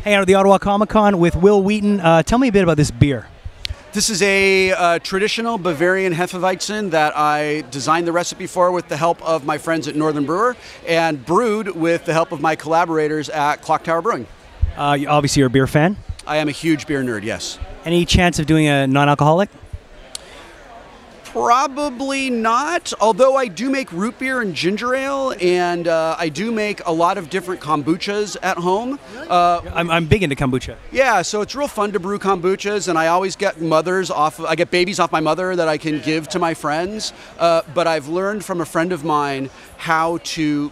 Hanging out at the Ottawa Comiccon with Wil Wheaton. Tell me a bit about this beer. This is a traditional Bavarian Hefeweizen that I designed the recipe for with the help of my friends at Northern Brewer and brewed with the help of my collaborators at Clock Tower Brewing. Obviously, you're a beer fan. I am a huge beer nerd, yes. Any chance of doing a non-alcoholic? Probably not, although I do make root beer and ginger ale, and I do make a lot of different kombuchas at home. I'm big into kombucha. Yeah, so it's real fun to brew kombuchas, and I always get I get babies off my mother that I can give to my friends. But I've learned from a friend of mine how to,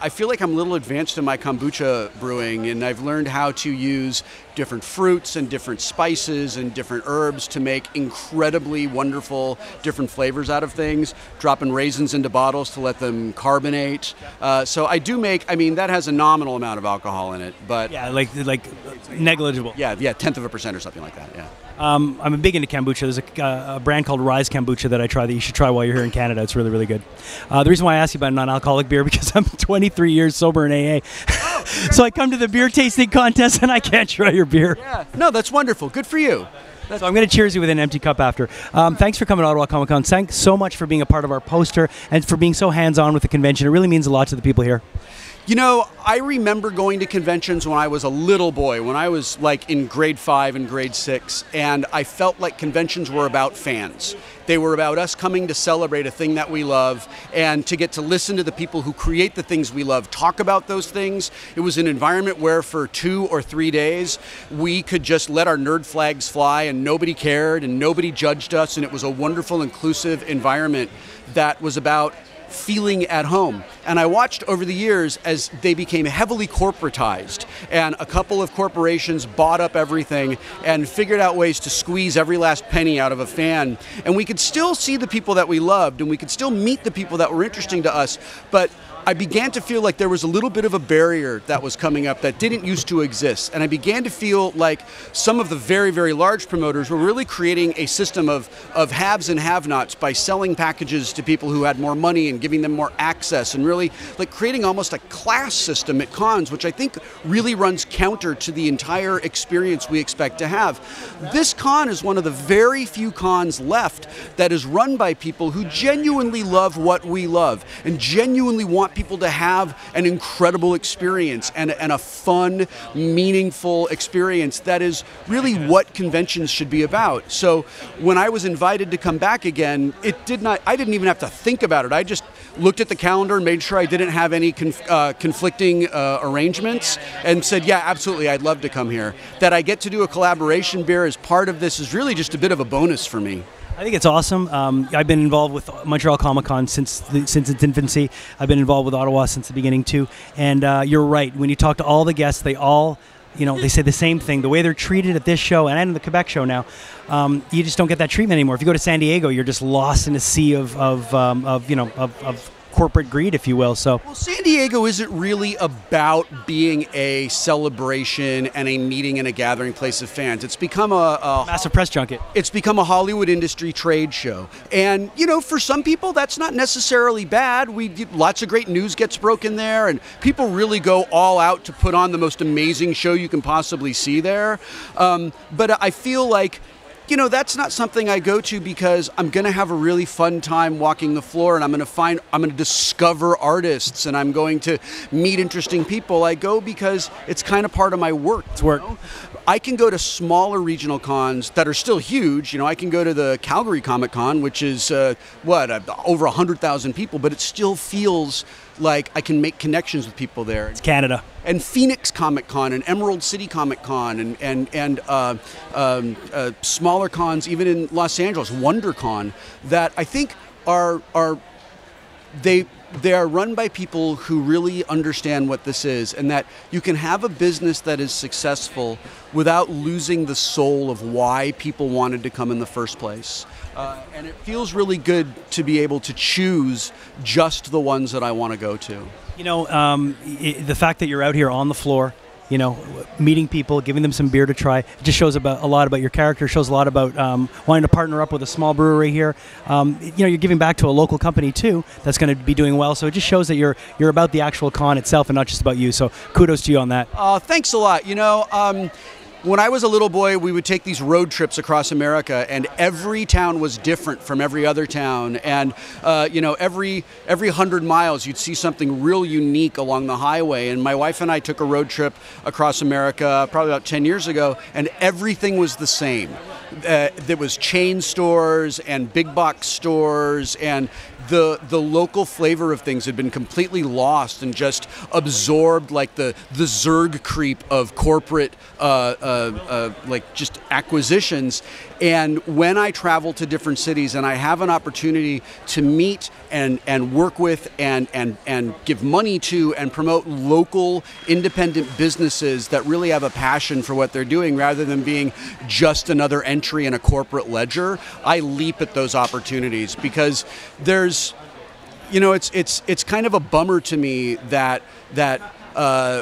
I feel like I'm a little advanced in my kombucha brewing, and I've learned how to use different fruits and different spices and different herbs to make incredibly wonderful different flavors out of things, dropping raisins into bottles to let them carbonate. So I do make, that has a nominal amount of alcohol in it, but... Yeah, like negligible. Yeah, 1/10% or something like that, yeah. I'm big into kombucha. There's a brand called Rise Kombucha that you should try while you're here in Canada. It's really, really good. The reason why I asked you about non-alcoholic beer because I'm 23 years sober in AA. So I come to the beer tasting contest and I can't try your beer. Yeah, no, that's wonderful. Good for you. So I'm going to cheers you with an empty cup after. Thanks for coming to Ottawa Comic-Con. Thanks so much for being a part of our poster and for being so hands-on with the convention. It really means a lot to the people here. You know, I remember going to conventions when I was a little boy, when I was in grade 5 and grade 6, and I felt like conventions were about fans. They were about us coming to celebrate a thing that we love and to get to listen to the people who create the things we love talk about those things. It was an environment where for 2 or 3 days we could just let our nerd flags fly and nobody cared and nobody judged us, and it was a wonderful, inclusive environment that was about feeling at home. And I watched over the years as they became heavily corporatized, and a couple of corporations bought up everything and figured out ways to squeeze every last penny out of a fan. And we could still see the people that we loved, and we could still meet the people that were interesting to us, but I began to feel like there was a little bit of a barrier that was coming up that didn't used to exist. And I began to feel like some of the very, very large promoters were really creating a system of haves and have-nots by selling packages to people who had more money and giving them more access, and really creating almost a class system at cons, which I think really runs counter to the entire experience we expect to have. This con is one of the very few cons left that is run by people who genuinely love what we love and genuinely want people to have an incredible experience and a fun, meaningful experience that is really what conventions should be about. So when I was invited to come back again, I didn't even have to think about it. I just looked at the calendar and made sure I didn't have any conflicting arrangements and said, yeah, absolutely, I'd love to come here. That I get to do a collaboration beer as part of this is really just a bit of a bonus for me. I think it's awesome. I've been involved with Montreal Comic-Con since its infancy. I've been involved with Ottawa since the beginning too. And you're right. When you talk to all the guests, they all, they say the same thing. The way they're treated at this show and in the Quebec show now, you just don't get that treatment anymore. If you go to San Diego, you're just lost in a sea of corporate greed, if you will. So, well, San Diego isn't really about being a celebration and a meeting and a gathering place of fans. It's become a massive press junket. It's become a Hollywood industry trade show. And, for some people, that's not necessarily bad. Lots of great news gets broken there, and people really go all out to put on the most amazing show you can possibly see there. But I feel like that's not something I go to because I'm going to have a really fun time walking the floor, and I'm going to discover artists, and I'm going to meet interesting people. I go because it's kind of part of my work. It's work. I can go to smaller regional cons that are still huge. I can go to the Calgary Comic Con, which is over 100,000 people, but it still feels like I can make connections with people there. It's Canada. And Phoenix Comic Con and Emerald City Comic Con and smaller cons, even in Los Angeles, WonderCon, that I think they are run by people who really understand what this is, and that you can have a business that is successful without losing the soul of why people wanted to come in the first place. And it feels really good to be able to choose just the ones that I want to go to. The fact that you're out here on the floor you know, meeting people, giving them some beer to try. It just shows a lot about your character. Shows a lot about wanting to partner up with a small brewery here. You know, you're giving back to a local company too that's going to be doing well. So it just shows that you're about the actual con itself and not just about you. So kudos to you on that. Thanks a lot. You know, when I was a little boy, we would take these road trips across America, and every town was different from every other town. And you know, every 100 miles, you'd see something real unique along the highway. And my wife and I took a road trip across America probably about 10 years ago, and everything was the same. There was chain stores and big box stores, and the local flavor of things had been completely lost and just absorbed like the Zerg creep of corporate like just acquisitions. And when I travel to different cities and I have an opportunity to meet and work with and give money to and promote local independent businesses that really have a passion for what they're doing rather than being just another entry in a corporate ledger, I leap at those opportunities, because there's, you know, it's kind of a bummer to me that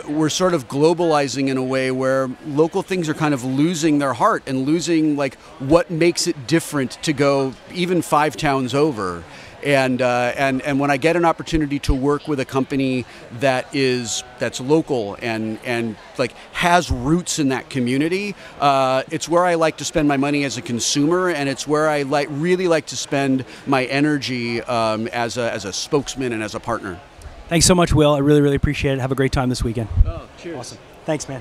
we're sort of globalizing in a way where local things are kind of losing their heart and losing like what makes it different to go even 5 towns over. And when I get an opportunity to work with a company that's local and like has roots in that community, it's where I like to spend my money as a consumer, and it's where I really like to spend my energy as a spokesman and as a partner. Thanks so much, Will. I really, really appreciate it. Have a great time this weekend. Oh, cheers. Awesome. Thanks, man.